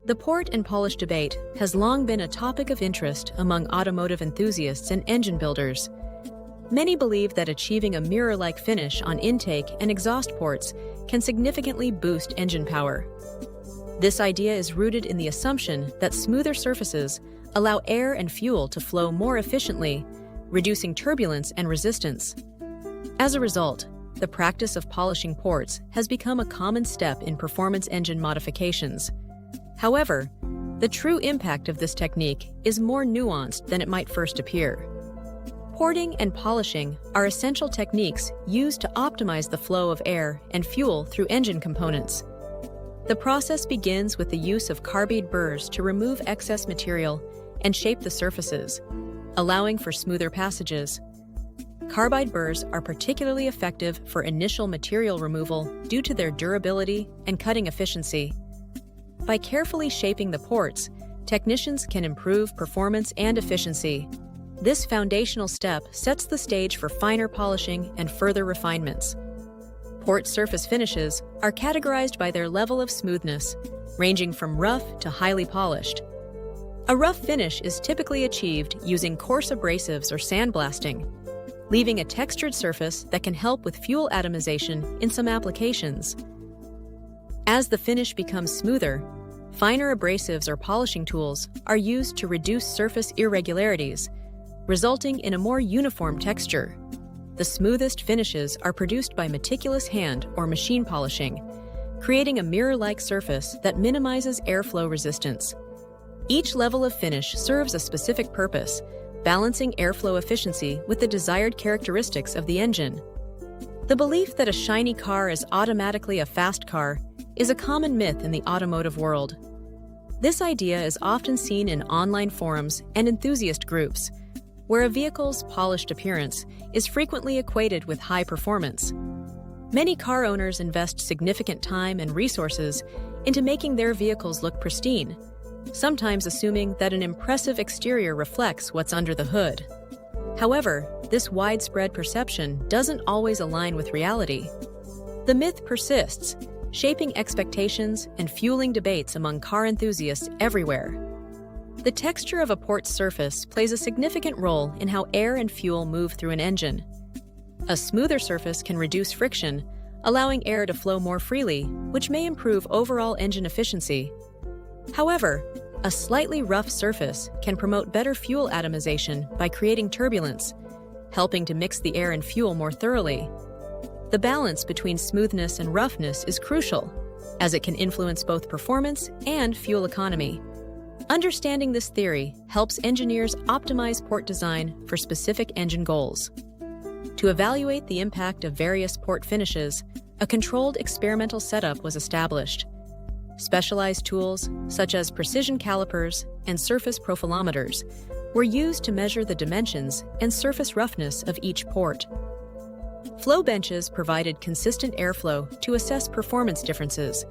The port and polish debate has long been a topic of interest among automotive enthusiasts and engine builders. Many believe that achieving a mirror-like finish on intake and exhaust ports can significantly boost engine power. This idea is rooted in the assumption that smoother surfaces allow air and fuel to flow more efficiently, reducing turbulence and resistance. As a result, the practice of polishing ports has become a common step in performance engine modifications. However, the true impact of this technique is more nuanced than it might first appear. Porting and polishing are essential techniques used to optimize the flow of air and fuel through engine components. The process begins with the use of carbide burrs to remove excess material and shape the surfaces, allowing for smoother passages. Carbide burrs are particularly effective for initial material removal due to their durability and cutting efficiency. By carefully shaping the ports, technicians can improve performance and efficiency. This foundational step sets the stage for finer polishing and further refinements. Port surface finishes are categorized by their level of smoothness, ranging from rough to highly polished. A rough finish is typically achieved using coarse abrasives or sandblasting, leaving a textured surface that can help with fuel atomization in some applications. As the finish becomes smoother, finer abrasives or polishing tools are used to reduce surface irregularities, resulting in a more uniform texture. The smoothest finishes are produced by meticulous hand or machine polishing, creating a mirror-like surface that minimizes airflow resistance. Each level of finish serves a specific purpose, balancing airflow efficiency with the desired characteristics of the engine. The belief that a shiny car is automatically a fast car is a common myth in the automotive world. This idea is often seen in online forums and enthusiast groups, where a vehicle's polished appearance is frequently equated with high performance. Many car owners invest significant time and resources into making their vehicles look pristine, sometimes assuming that an impressive exterior reflects what's under the hood. However, this widespread perception doesn't always align with reality. The myth persists, shaping expectations and fueling debates among car enthusiasts everywhere. The texture of a port's surface plays a significant role in how air and fuel move through an engine. A smoother surface can reduce friction, allowing air to flow more freely, which may improve overall engine efficiency. However, a slightly rough surface can promote better fuel atomization by creating turbulence, helping to mix the air and fuel more thoroughly. The balance between smoothness and roughness is crucial, as it can influence both performance and fuel economy. Understanding this theory helps engineers optimize port design for specific engine goals. To evaluate the impact of various port finishes, a controlled experimental setup was established. Specialized tools, such as precision calipers and surface profilometers, were used to measure the dimensions and surface roughness of each port. Flow benches provided consistent airflow to assess performance differences.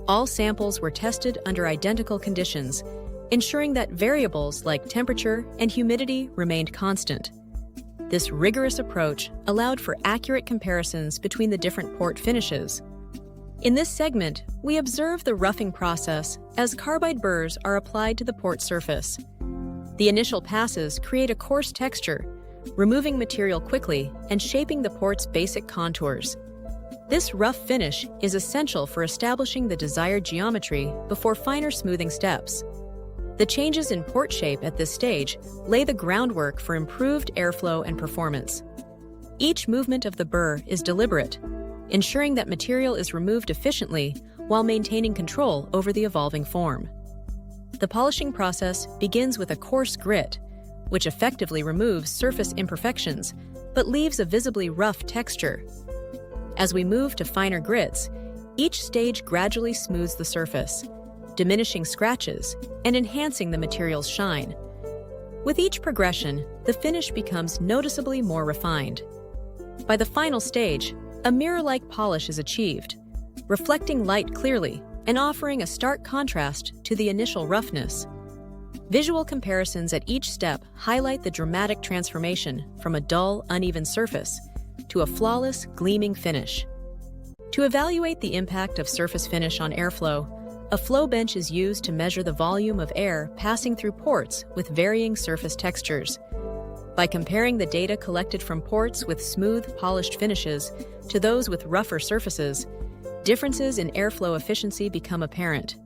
All samples were tested under identical conditions, ensuring that variables like temperature and humidity remained constant. This rigorous approach allowed for accurate comparisons between the different port finishes. In this segment, we observe the roughing process as carbide burrs are applied to the port surface. The initial passes create a coarse texture, removing material quickly and shaping the port's basic contours. This rough finish is essential for establishing the desired geometry before finer smoothing steps. The changes in port shape at this stage lay the groundwork for improved airflow and performance. Each movement of the burr is deliberate, ensuring that material is removed efficiently while maintaining control over the evolving form. The polishing process begins with a coarse grit, which effectively removes surface imperfections but leaves a visibly rough texture. As we move to finer grits, each stage gradually smooths the surface, diminishing scratches and enhancing the material's shine. With each progression, the finish becomes noticeably more refined. By the final stage, a mirror-like polish is achieved, reflecting light clearly and offering a stark contrast to the initial roughness. Visual comparisons at each step highlight the dramatic transformation from a dull, uneven surface to a flawless, gleaming finish. To evaluate the impact of surface finish on airflow, A flow bench is used to measure the volume of air passing through ports with varying surface textures. By comparing the data collected from ports with smooth, polished finishes to those with rougher surfaces, differences in airflow efficiency become apparent.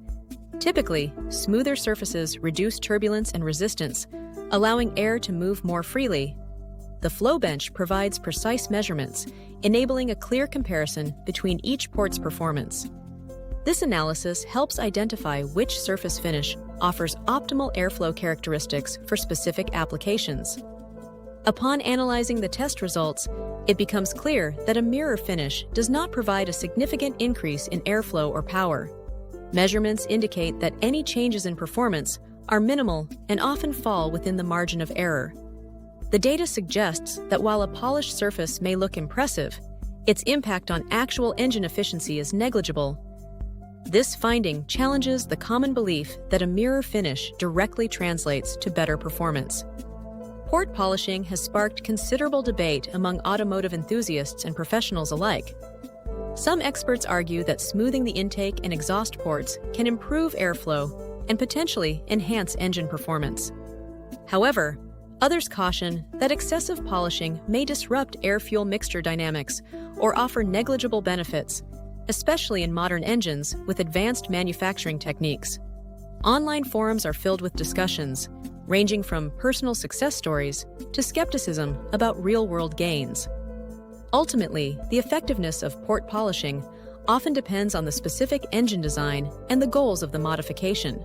Typically, smoother surfaces reduce turbulence and resistance, allowing air to move more freely. The flow bench provides precise measurements, enabling a clear comparison between each port's performance. This analysis helps identify which surface finish offers optimal airflow characteristics for specific applications. Upon analyzing the test results, it becomes clear that a mirror finish does not provide a significant increase in airflow or power. Measurements indicate that any changes in performance are minimal and often fall within the margin of error. The data suggests that while a polished surface may look impressive, its impact on actual engine efficiency is negligible. This finding challenges the common belief that a mirror finish directly translates to better performance. Port polishing has sparked considerable debate among automotive enthusiasts and professionals alike. Some experts argue that smoothing the intake and exhaust ports can improve airflow and potentially enhance engine performance. However, others caution that excessive polishing may disrupt air-fuel mixture dynamics or offer negligible benefits, especially in modern engines with advanced manufacturing techniques. Online forums are filled with discussions, ranging from personal success stories to skepticism about real-world gains. Ultimately, the effectiveness of port polishing often depends on the specific engine design and the goals of the modification.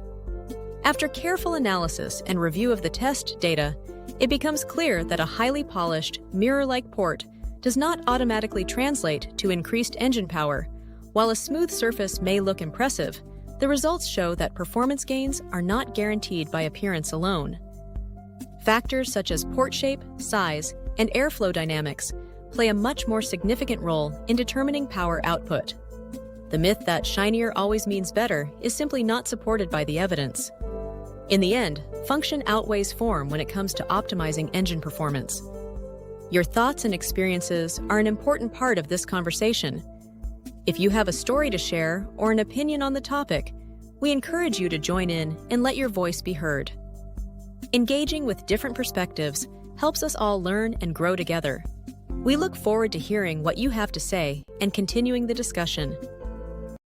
After careful analysis and review of the test data, it becomes clear that a highly polished, mirror-like port does not automatically translate to increased engine power. While a smooth surface may look impressive, the results show that performance gains are not guaranteed by appearance alone. Factors such as port shape, size, and airflow dynamics play a much more significant role in determining power output. The myth that shinier always means better is simply not supported by the evidence. In the end, function outweighs form when it comes to optimizing engine performance. Your thoughts and experiences are an important part of this conversation. If you have a story to share or an opinion on the topic, we encourage you to join in and let your voice be heard. Engaging with different perspectives helps us all learn and grow together. We look forward to hearing what you have to say and continuing the discussion.